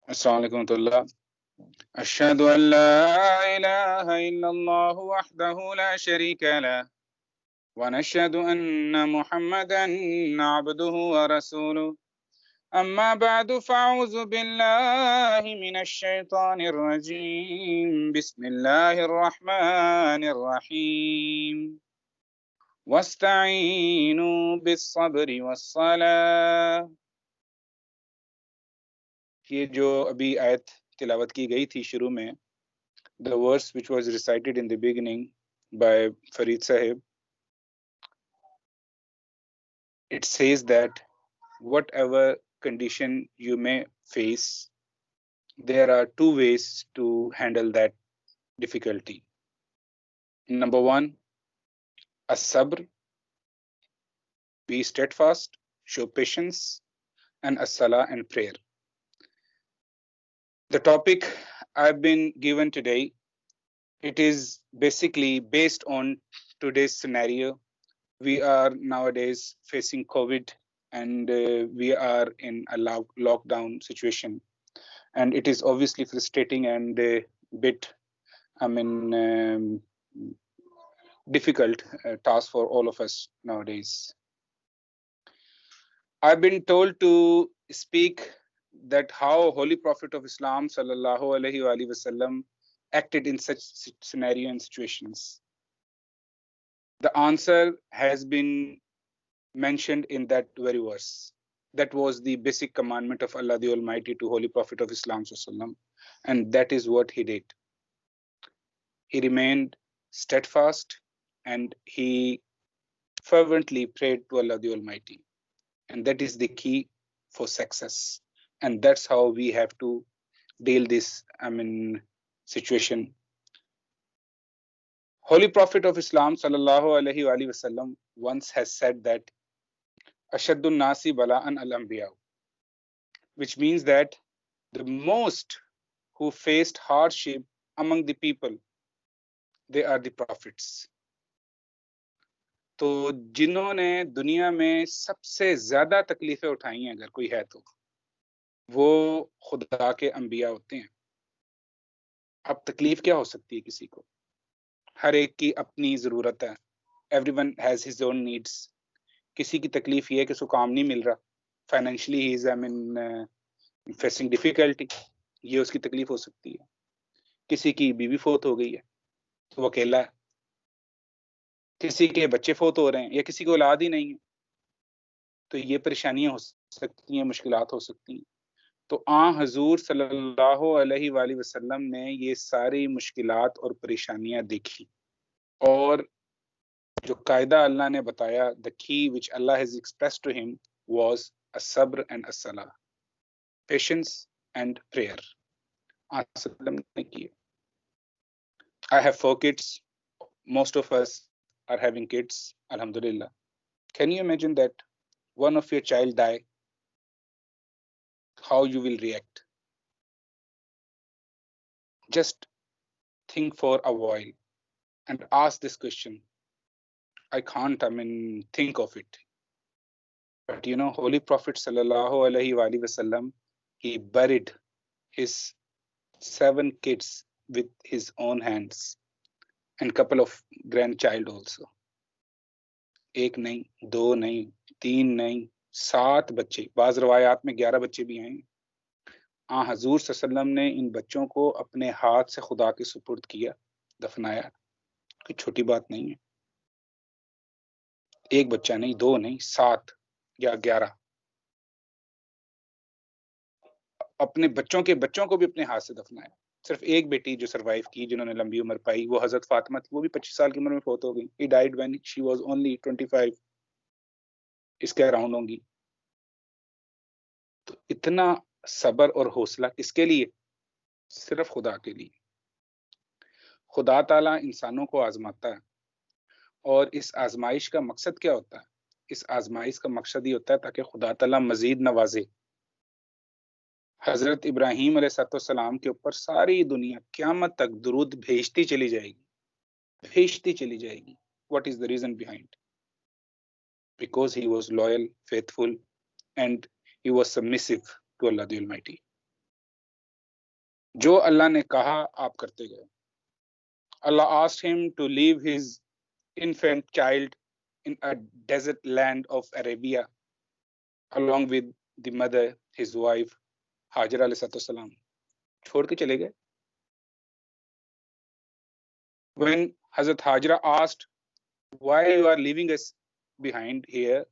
अस्सलाम वालेकुम वरहमतुल्लाह। अशहदु अन ला इलाहा इल्लल्लाहु वहदहु ला शरीका लह व नशहदु अन्ना मुहम्मदन अब्दुहु व रसूलुहु। अम्मा बअदु फ़अऊज़ु बिल्लाहि मिनश शैतानिर रजीम। बिस्मिल्लाहिर रहमानिर रहीम। वस्तईनु बिस्सब्रि वस्सलाह। ये जो अभी आयत तिलावत की गई थी शुरू में, the verse which was recited in the beginning by Farid Sahib, it says that whatever condition you may face, there are two ways to handle that difficulty. Number one, as-sabr, be steadfast, show patience, and as-salah and prayer. The topic I've been given today, it is basically based on today's scenario. We are nowadays facing COVID, and we are in a lockdown situation, and it is obviously frustrating and a bit, I mean, difficult task for all of us nowadays. I've been told to speak that how Holy Prophet of Islam sallallahu alaihi wasallam acted in such scenario and situations. The answer has been mentioned in that very verse. That was the basic commandment of Allah the Almighty to Holy Prophet of Islam sallam, and that is what he did. He remained steadfast and he fervently prayed to Allah the Almighty, and that is the key for success. And that's how we have to deal this, situation. Holy Prophet of Islam sallallahu alaihi wasallam once has said that Ashaddun Nasi Bala'an al-Anbiya, which means that the most who faced hardship among the people, they are the prophets. तो जिन्होंने दुनिया में सबसे ज्यादा तकलीफें उठाई हैं अगर कोई है तो वो खुदा के अंबिया होते हैं। अब तकलीफ क्या हो सकती है किसी को? हर एक की अपनी जरूरत है। Everyone has his own needs. किसी की तकलीफ ये है कि उसको काम नहीं मिल रहा, financially he is facing difficulty, ये उसकी तकलीफ हो सकती है। किसी की बीवी फोत हो गई है तो वो अकेला है। किसी के बच्चे फोत हो रहे हैं या किसी को औलाद ही नहीं है, तो ये परेशानियां हो सकती हैं, मुश्किलात हो सकती हैं। तो हजूर सल्लल्लाहु अलैहि वसल्लम ने ये सारी मुश्किलात और परेशानियां देखी, और जो कायदा अल्लाह ने बताया, the key which Allah has expressed to him was as-sabr and as-salah, patience and prayer. ने किए। I have 4 kids. Most of us are having kids, alhamdulillah. Can you imagine that one of your child die? How you will react? Just think for a while and ask this question. I can't, think of it. But you know, Holy Prophet sallallahu alaihi wasallam, he buried his 7 kids with his own hands and couple of grandchild also. एक नहीं, 2 नहीं, 3 नहीं, 7 बच्चे, बाज रवायात में 11 बच्चे भी हैं। हजूर सल्लल्लाहु अलैहि वसल्लम ने इन बच्चों को अपने हाथ से खुदा के सुपुर्द किया, दफनाया। कोई छोटी बात नहीं है। एक बच्चा नहीं, 2 नहीं, 7 या 11। अपने बच्चों के बच्चों को भी अपने हाथ से दफनाया। सिर्फ एक बेटी जो सरवाइव की, जिन्होंने लंबी उम्र पाई, वो हजरत फातिमा थी। वो भी 25 साल की उम्र में फौत हो गई। He died when she was only 25, इसके अराउंड होंगी। तो इतना सब्र और हौसला किसके लिए? सिर्फ खुदा के लिए। खुदा ताला इंसानों को आजमाता है, और इस आजमाइश का मकसद क्या होता है? इस आजमाइश का मकसद ये होता है ताकि खुदा ताला मजीद नवाजे। हजरत इब्राहीम अलैहिस्सलाम के ऊपर सारी दुनिया क़यामत तक दुरूद भेजती चली जाएगी, भेजती चली जाएगी। What is the reason behind? Because he was loyal, faithful, and he was submissive to Allah the Almighty. जो अल्लाह ने कहा आप करते गए। Allah asked him to leave his infant child in a desert land of Arabia along with the mother, his wife, Hajar alayhi salam. छोड़ के चले गए। When Hazrat Hajra asked, why you are leaving us behind here,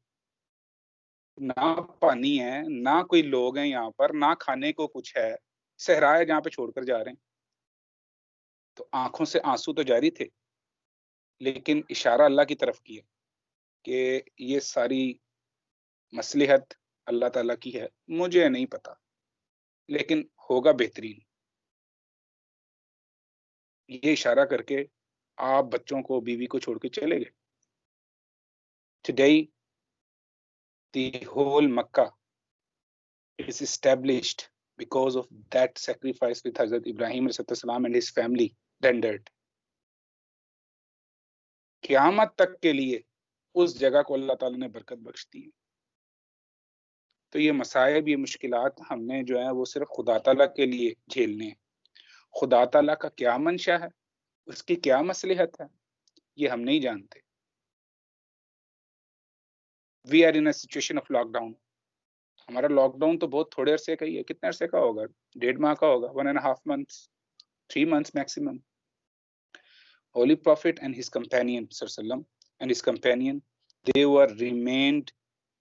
ना पानी है, ना कोई लोग हैं यहाँ पर, ना खाने को कुछ है, सहरा है जहाँ पे छोड़कर जा रहे हैं। तो आंखों से आंसू तो जारी थे, लेकिन इशारा अल्लाह की तरफ किया कि ये सारी मसलिहत अल्लाह ताला की है, मुझे नहीं पता, लेकिन होगा बेहतरीन। ये इशारा करके आप बच्चों को, बीवी को छोड़ के चले गए। Today, the whole Makkah is established because of that sacrifice with Hazrat Ibrahim salam and his family rendered. क़यामत तक के लिए उस जगह को अल्लाह ताला ने बरकत बख्श दी है। तो ये मसाइब, ये मुश्किलात हमने जो है वो सिर्फ खुदा ताला के लिए झेलने हैं। खुदा ताला का क्या मंशा है, उसकी क्या मसलिहत है, ये हम नहीं जानते। We are in a situation of lockdown. हमारा लॉकडाउन तो बहुत थोड़े अरसे का ही है। कितने अरसे का होगा? 1.5 माह का होगा, 1.5 months, 3 months maximum. Holy Prophet and his companion sallam and his companion, they were remained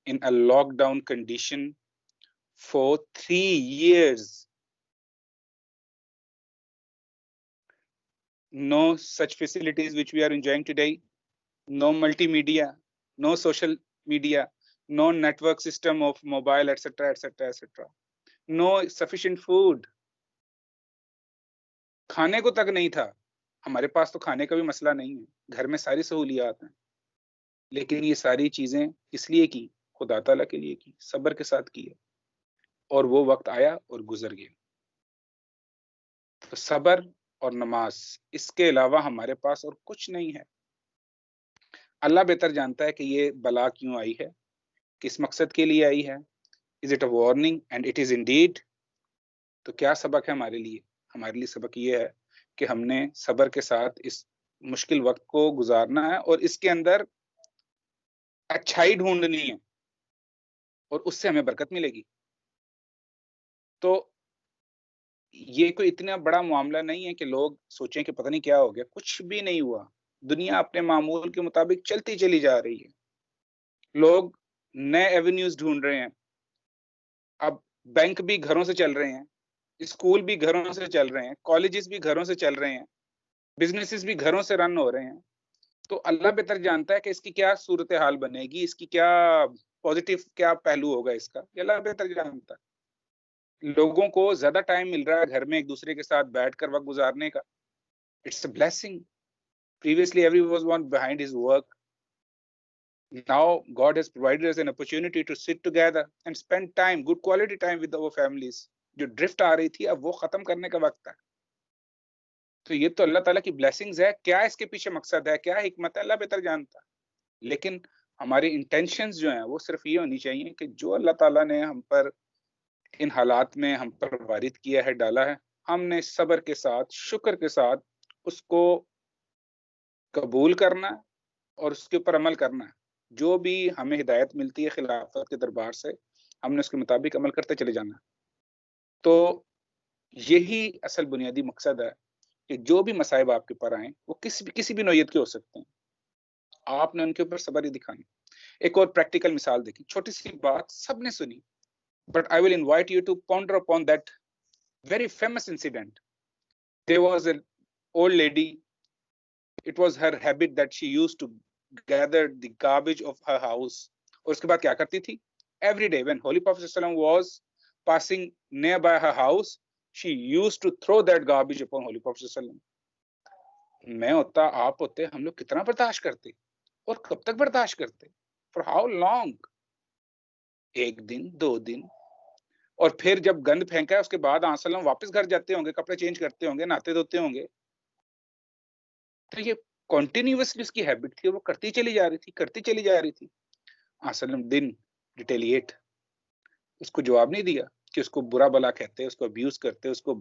in a lockdown condition for 3 years. No such facilities which we are enjoying today, no multimedia, no social media, no network system of mobile, etc., etc., etc. No sufficient food. खाने को तक नहीं था। हमारे पास तो खाने का भी मसला नहीं है, घर में सारी सहूलियात हैं, लेकिन ये सारी चीजें इसलिए की, खुदा ताला के लिए की, सब्र के साथ की है, और वो वक्त आया और गुजर गया। तो सब्र और नमाज, इसके अलावा हमारे पास और कुछ नहीं है। अल्लाह बेहतर जानता है कि ये बला क्यों आई है, किस मकसद के लिए आई है। Is it a warning and it is Indeed. तो क्या सबक है हमारे लिए? हमारे लिए सबक ये है कि हमने सब्र के साथ इस मुश्किल वक्त को गुजारना है और इसके अंदर अच्छाई ढूंढनी है, और उससे हमें बरकत मिलेगी। तो ये कोई इतना बड़ा मामला नहीं है कि लोग सोचें कि पता नहीं क्या हो गया। कुछ भी नहीं हुआ। दुनिया अपने मामूल के मुताबिक चलती चली जा रही है। लोग नए एवेन्यूज ढूंढ रहे हैं। अब बैंक भी घरों से चल रहे हैं, स्कूल भी घरों से चल रहे हैं, कॉलेजेस भी घरों से चल रहे हैं, बिजनेसेस भी घरों से रन हो रहे हैं। तो अल्लाह बेहतर जानता है कि इसकी क्या सूरत हाल बनेगी, इसकी क्या पॉजिटिव क्या पहलू होगा इसका, ये अल्लाह बेहतर जानता है। लोगों को ज्यादा टाइम मिल रहा है घर में एक दूसरे के साथ बैठकर वक्त गुजारने का। It's a blessing. Previously, everyone was behind his work. Now, God has provided us an opportunity to sit together and spend time, good quality time with our families. जो ड्रिफ्ट आ रही थी, अब वो खत्म करने का वक्त है। तो ये तो अल्लाह ताला की ब्लेसिंग्स है। क्या इसके पीछे मकसद है, क्या हिकमत है, अल्लाह बेहतर जानता है। लेकिन हमारी इंटेंशंस जो हैं वो सिर्फ ये होनी चाहिए कि जो अल्लाह ताला ने हम पर इन हालात में हम पर वारिद किया है, डाला है, हमने सब्र के साथ, शुक्र के साथ उसको कबूल करना है और उसके ऊपर अमल करना है। जो भी हमें हिदायत मिलती है खिलाफत के दरबार से, हमने उसके मुताबिक अमल करते चले जाना है। तो यही असल बुनियादी मकसद है कि जो भी मसाइब आपके पर आए वो किसी भी नौयत के हो सकते हैं, आपने उनके ऊपर सब्र ही दिखाना। एक और प्रैक्टिकल मिसाल देखी, छोटी सी बात सबने सुनी, but I will invite you to ponder upon that very famous incident. There was an old lady. It was her habit that she used to gather the garbage of her house. और उसके बाद क्या करती थी? Every day when Holy Prophet ﷺ was passing nearby her house, she used to throw that garbage upon Holy Prophet ﷺ. मैं होता, आप होते, हम लोग कितना बर्दाश्त करते और कब तक बर्दाश्त करते? For how long? 1 दिन, 2 दिन, और फिर जब गंद फेंका है उसके बाद आसलम वापस घर जाते होंगे, कपड़े चेंज करते होंगे, नहाते धोते होंगे। तो ये कॉन्टिन्यूसली उसकी हैबिट थी, वो करती चली जा रही थी। आसलम दिन रिटेलिएट, उसको जवाब नहीं दिया कि उसको बुरा भला कहते, उसको अब्यूज करते, उसको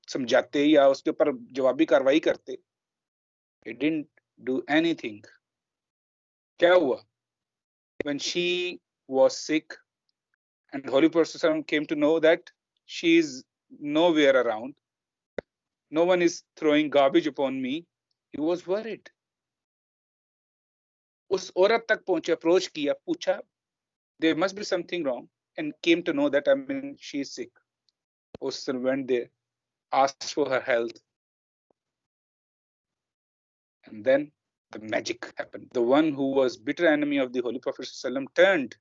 समझाते या उसके ऊपर जवाबी कार्रवाई करते। He didn't do anything. क्या हुआ? When she was sick and Holy Prophet came to know that she is nowhere around, no one is throwing garbage upon me, he was worried. उस औरत तक पहुंचे, अप्रोच किया, पूछा, there must be something wrong, and came to know that she is sick. Person went there, asked for her health, and then the magic happened. The one who was bitter enemy of the Holy Prophet ﷺ turned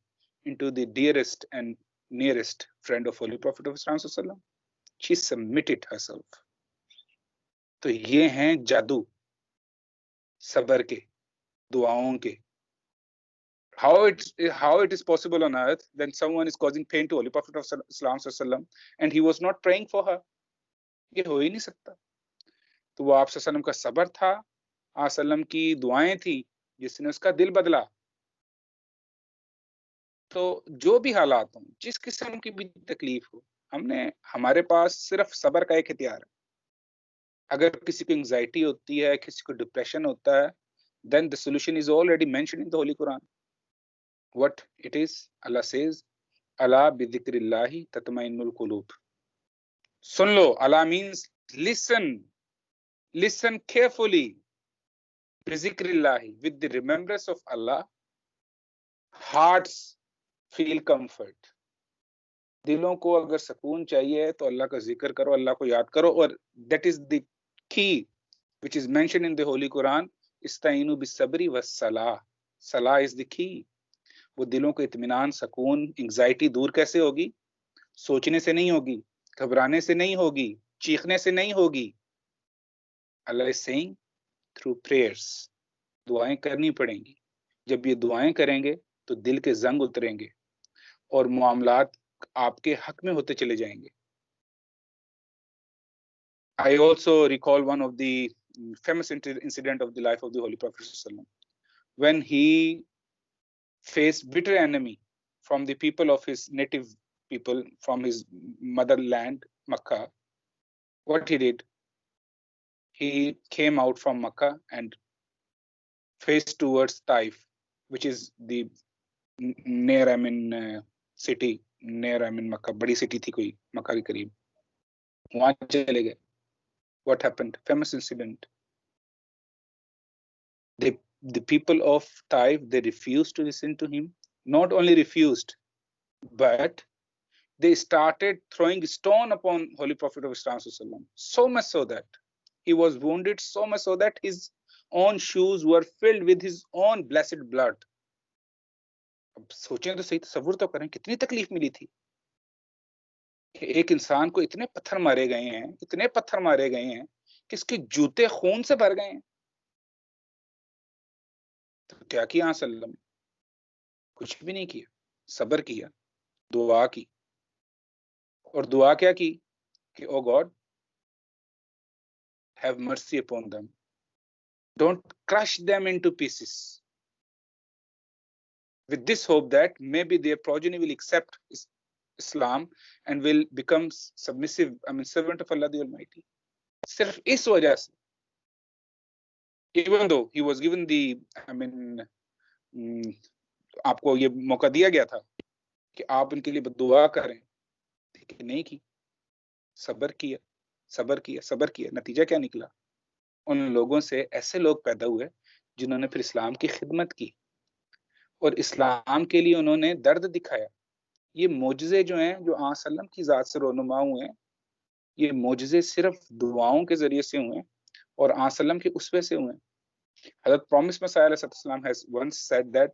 into the dearest and nearest friend of Holy Prophet of Islam. She submitted herself. तो ये हैं जादू सबर के, दुआओं के. How it is possible on earth when someone is causing pain to Holy Prophet of Islam and he was not praying for her? ये हो ही नहीं सकता. तो वो आप सल्लम का सबर था, आप सल्लम की दुआएं थी जिसने उसका दिल बदला. तो जो भी हालात हों, जिस किस्म की भी तकलीफ हो, हमारे पास सिर्फ सबर का एक हथियार है. अगर किसी को एंजाइटी होती है, किसी को डिप्रेशन होता है, then the solution is already mentioned in the Holy Quran. What it is? Allah says, "Ala bi dhikrillahi tatma'innul qulub." Soon low. Allah means listen. Listen carefully. Bi dhikrillahi, with the remembrance of Allah, hearts feel comfort. दिलों को अगर सुकून चाहिए तो अल्लाह का जिक्र करो, अल्लाह को याद करो. और that is the key which is mentioned in the Holy Quran. इस्ताइनु बिस्सब्री वस्सलाह. सलाह is the key. वो दिलों को इत्मीनान, सुकून, एंजाइटी दूर कैसे होगी? सोचने से नहीं होगी, घबराने से नहीं होगी, चीखने से नहीं होगी. Allah is saying through prayers. दुआएं करनी पड़ेंगी. जब ये दुआएं करेंगे तो दिल के जंग उतरेंगे और मामलात आपके हक में होते चले जाएंगे. I also recall one of the famous incident of the life of the Holy Prophet when he faced bitter enemy from the people of his native people, from his motherland, Makkah. What he did, he came out from Makkah and faced towards Taif, which is the near city, near Makkah. बड़ी city थी कोई मक्का के करीब. वहां चले गए. What happened? Famous incident. The people of Taif, they refused to listen to him. Not only refused, but they started throwing stone upon Holy Prophet of Islam. So much so that he was wounded, so much so that his own shoes were filled with his own blessed blood. अब सोचें तो सही, तसव्वुर तो करें कितनी तकलीफ मिली थी कि एक इंसान को इतने पत्थर मारे गए हैं, इतने पत्थर मारे गए हैं कि इसके जूते खून से भर गए हैं. तो क्या किया सल्लम? कुछ भी नहीं किया, सब्र किया, दुआ की. और दुआ क्या की कि O God, have mercy upon them, don't crush them into pieces, with this hope that maybe their progeny will accept Islam and will become submissive, servant of Allah the Almighty. सिर्फ इस वजह से, even though he was given the, आपको ये मौका दिया गया था कि आप उनके लिए दुआ करें, लेकिन नहीं की. सब्र किया, सब्र किया, सब्र किया. नतीजा क्या निकला? उन लोगों से ऐसे लोग पैदा हुए जिन्होंने फिर इस्लाम की खिदमत की और इस्लाम के लिए उन्होंने दर्द दिखाया. ये मोजज़े जो हैं, जो आन सल्लम की ज़ात से रोनुमा हुए हैं, ये मोजज़े सिर्फ दुआओं के जरिए से हुए और आन सल्लम के उसवे से हुए. हज़रत प्रॉमिस मसीह अलैहिस्सलाम has once said that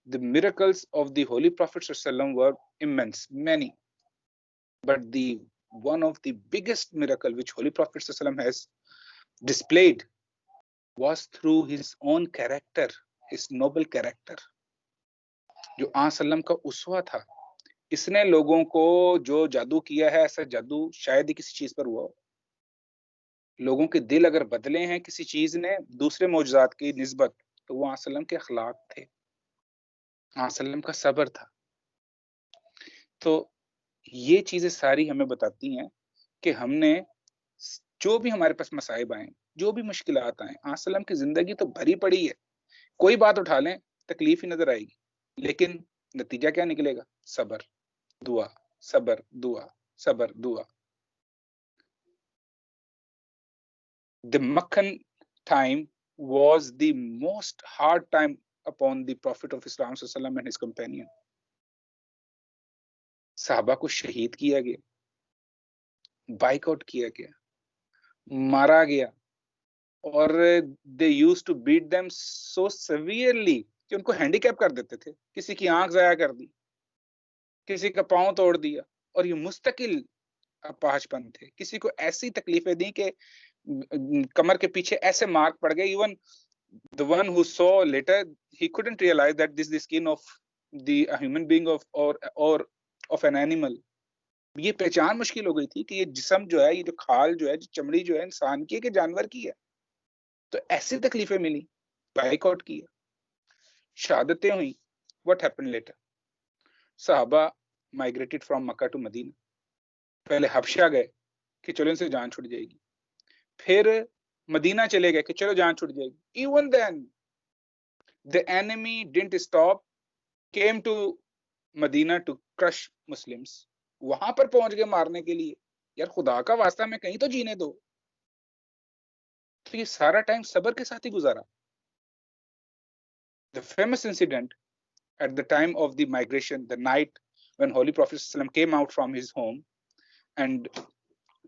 the miracles of the Holy Prophet ﷺ were immense, many, but the one of the biggest miracle which Holy Prophet ﷺ has displayed was through his own character, his noble character. जो आन सल्लम का उसवा था, इसने लोगों को जो जादू किया है, ऐसा जादू शायद ही किसी चीज पर हुआ हो. लोगों के दिल अगर बदले हैं किसी चीज ने दूसरे मौजूदात की निस्बत, तो वो आन सल्लम के अखलाक थे, आन सल्लम का सब्र था. तो ये चीजें सारी हमें बताती हैं कि हमने जो भी हमारे पास मसाइब आए, जो भी मुश्किलात आए, आसलम की जिंदगी तो भरी पड़ी है, कोई बात उठा लें तकलीफ ही नजर आएगी, लेकिन नतीजा क्या निकलेगा? सबर, दुआ, सबर, दुआ, सबर, दुआ। The Makkan time was the most hard time upon the Prophet of Islam and his companion. साहबा को शहीद किया गया, बाइकआउट किया गया, मारा गया, और they used to beat them so severely कि उनको हैंडीकैप कर देते थे, किसी की आंख जाया कर दी, किसी का पांव तोड़ दिया, और ये मुस्तकिल अपाहजपन थे। किसी को ऐसी तकलीफें दी कि कमर के पीछे ऐसे मार्क पड़ गए, even the one who saw later, he couldn't realize that this is the skin of a human being or of an animal. ये पहचान मुश्किल हो गई थी कि ये जिस्म जो है, ये जो खाल जो है, जो चमड़ी जो है, इंसान की है कि जानवर की है। तो ऐसी तकलीफें मिली, बाइकआउट किया, शहादतें हुई। What happened later? सहाबा migrated from Mecca to Medina. पहले हबशा गए कि चलो इनसे जान छूट जाएगी, फिर मदीना चले गए कि चलो जान छूट जाएगी। Even then the enemy didn't stop, came to Medina to crush Muslims. वहां पर पहुंच गए मारने के लिए। यार खुदा का वास्ता में कहीं तो जीने दो। तो ये सारा टाइम सबर के साथ ही गुजारा। The famous incident at the time of the migration, the night when Holy Prophet ﷺ came out from his home and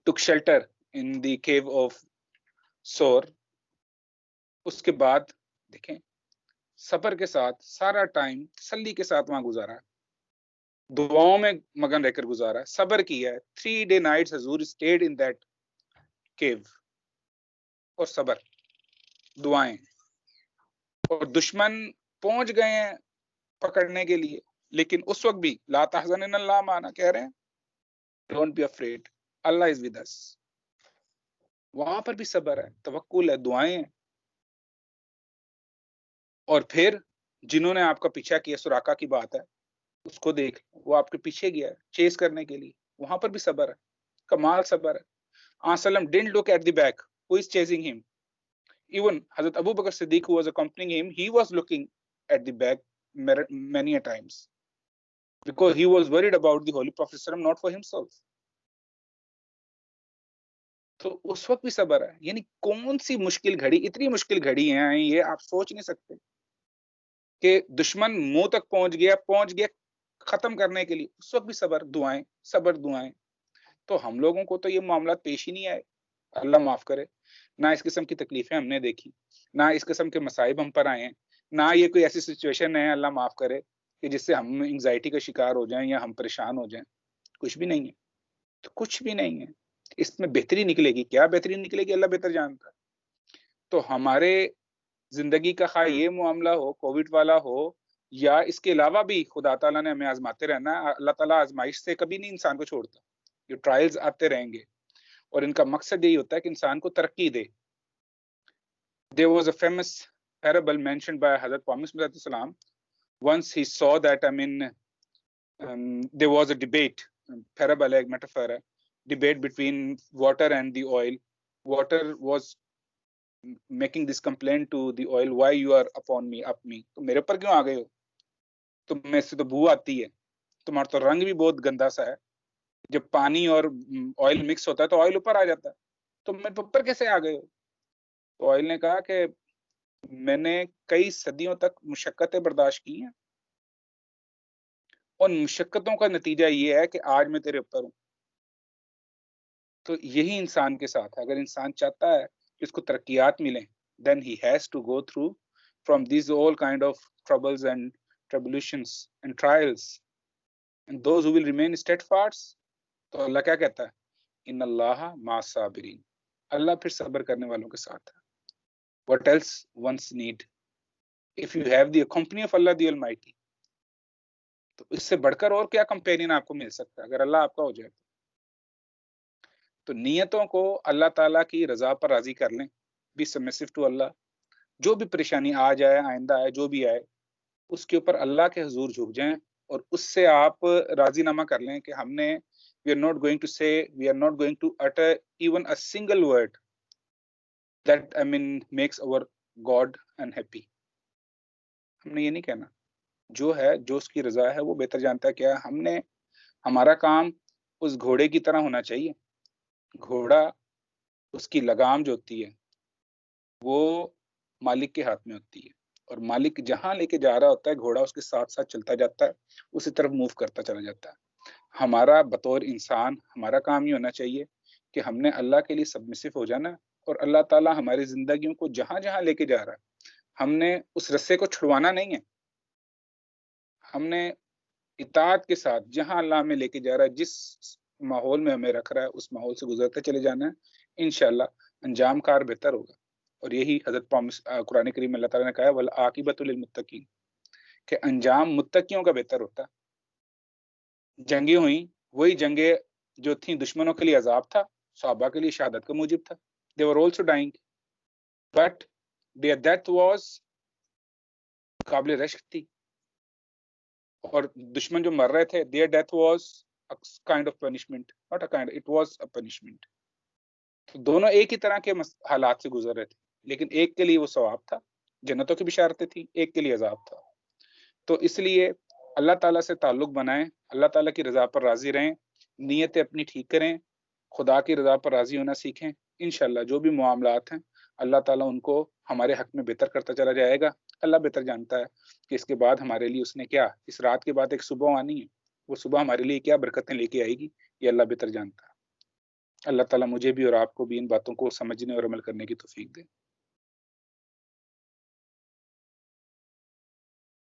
took shelter in the cave of Sor. उसके बाद देखें सबर के साथ सारा टाइम तसल्ली के साथ वहां गुजारा, दुआओं में मगन रहकर गुजारा, सबर किया है। 3 day nights Hazur stayed in that केव, और सबर, दुआएं। और दुश्मन पहुंच गए हैं पकड़ने के लिए, लेकिन उस वक्त भी ला तहज़न इन्नल्लाह माना, कह रहे हैं don't be afraid, Allah is with us. वहां पर भी सबर है, तवक्कुल है, दुआएं हैं। और फिर जिन्होंने आपका पीछा किया, सुराका की बात है, उसको देख, वो आपके पीछे गया है चेस करने के लिए, वहां पर भी सबर है, कमाल सबर है। Aslam didn't look at the back, who is chasing him. Even Hazrat Abu Bakr Siddiq, who was accompanying him, he was looking at the back many a times because he was worried about the Holy Prophet ﷺ, not for himself. तो उस वक्त भी सबर है। यानी कौन सी मुश्किल घड़ी, इतनी मुश्किल घड़ी है ये आप सोच नहीं सकते कि दुश्मन मुंह तक पहुंच गया खत्म करने के लिए, उस वक्त भी सबर, दुआएं, सबर, दुआएं। तो हम लोगों को तो ये मामला पेश ही नहीं आए, अल्लाह माफ करे। ना इस किस्म की तकलीफें हमने देखी, ना इस किस्म के मसाइब हम पर आए हैं, ना ये कोई ऐसी सिचुएशन है, अल्लाह माफ करे, कि जिससे हम एंजाइटी का शिकार हो जाएं या हम परेशान हो जाएं। कुछ भी नहीं है, तो कुछ भी नहीं है। इसमें बेहतरी निकलेगी, क्या बेहतरी निकलेगी अल्लाह बेहतर जानता है। तो हमारे जिंदगी का खा ये मामला हो, कोविड वाला हो, या इसके अलावा भी खुदा ताला ने हमें आजमाते रहना है। अल्लाह ताला आजमाइश से कभी नहीं इंसान को छोड़ता, ये ट्रायल्स आते रहेंगे, और इनका मकसद यही होता है कि इंसान को तरक्की दे। There was a famous parable mentioned by Hazrat Muhammad Sallam. Once he saw that, there was a debate, parable, like metaphor, debate between water and the oil. Water was making this complaint to the oil, why you are upon me, up me, तो मेरे पर क्यों आ गए हो, तुम्हें से तो बू आती है, तुम्हारा तो रंग भी बहुत गंदा सा है, जब पानी और ऑयल मिक्स होता है तो ऑयल ऊपर आ जाता है, तो मेरे ऊपर कैसे आ गए हो। तो ऑयल ने कहा कि मैंने कई सदियों तक मुशक्कतें बर्दाश्त की हैं, उन मुशक्कतों का नतीजा ये है कि आज मैं तेरे ऊपर हूं। तो यही इंसान के साथ है। अगर इंसान चाहता है कि उसको तरक्कियात मिलें, then he has to go through from these all kind of troubles and tribulations and trials, and those who will remain steadfast, तो अल्लाह क्या कहता है, इन्नल्लाह माअस साबिरीन, अल्लाह फिर सब्र करने वालों के साथ है। What else one's need if you have the company of Allah the Almighty, तो इससे बढ़कर और क्या कंपेनियन आपको मिल सकता है अगर अल्लाह आपका हो जाए। तो नियतों को अल्लाह ताला की रजा पर राजी कर लें, बी सबमिसिव टू अल्लाह। जो भी परेशानी आ जाए, आइंदा आए, जो भी आए, उसके ऊपर अल्लाह के हुजूर झुक जाएं और उससे आप राजीनामा कर लें कि हमने we are not going to say, we are not going to utter even a single word that makes our God unhappy. हमने ये नहीं कहना, जो है, जो उसकी रजा है वो बेहतर जानता है क्या है। हमने, हमारा काम उस घोड़े की तरह होना चाहिए। घोड़ा, उसकी लगाम जो होती है वो मालिक के हाथ में होती है, और मालिक जहां लेके जा रहा होता है घोड़ा उसके साथ साथ चलता जाता है, उसी तरफ मूव करता चला जाता है। हमारा बतौर इंसान हमारा काम ये होना चाहिए कि हमने अल्लाह के लिए सबमिसिव हो जाना, और अल्लाह ताला हमारी जिंदगियों को जहां जहां लेके जा रहा है हमने उस रस्से को छुड़वाना नहीं है। हमने इताअत के साथ जहां अल्लाह में लेके जा रहा है, जिस माहौल में हमें रख रहा है उस माहौल से गुजरते चले जाना है। इंशाल्लाह अंजाम कार बेहतर होगा। और यही हजरत कुरान करीम में अल्लाह ताला ने कहा है, वल आकिबतुल लिल मुत्तकीन, कि अंजाम मुत्तकियों का बेहतर होता है। जंगें हुई, वही जंगें जो थी दुश्मनों के लिए अजाब था, सहाबा के लिए शहादत का मूजिब था। They were also dying, but their death was काबिल रश्क थी। और दुश्मन जो मर रहे थे, their death was a kind of punishment, not a kind, it was a punishment. तो दोनों एक ही तरह के हालात से गुजर रहे थे, लेकिन एक के लिए वो सवाब था, जन्नतों की बिशारतें थी, एक के लिए अजाब था। तो इसलिए अल्लाह ताला से ताल्लुक बनाएं, अल्लाह ताला की रजा पर राजी रहें, नीयतें अपनी ठीक करें, खुदा की रजा पर राजी होना सीखें। इंशाल्लाह जो भी मामलात हैं अल्लाह ताला उनको हमारे हक में बेहतर करता चला जाएगा। अल्लाह बेहतर जानता है कि इसके बाद हमारे लिए उसने क्या, इस रात के बाद एक सुबह आनी है, वो सुबह हमारे लिए क्या बरकतें लेके आएगी, ये अल्लाह बेहतर जानता है। अल्लाह ताला मुझे भी और आपको भी इन बातों को समझने और अमल करने की तौफीक दे।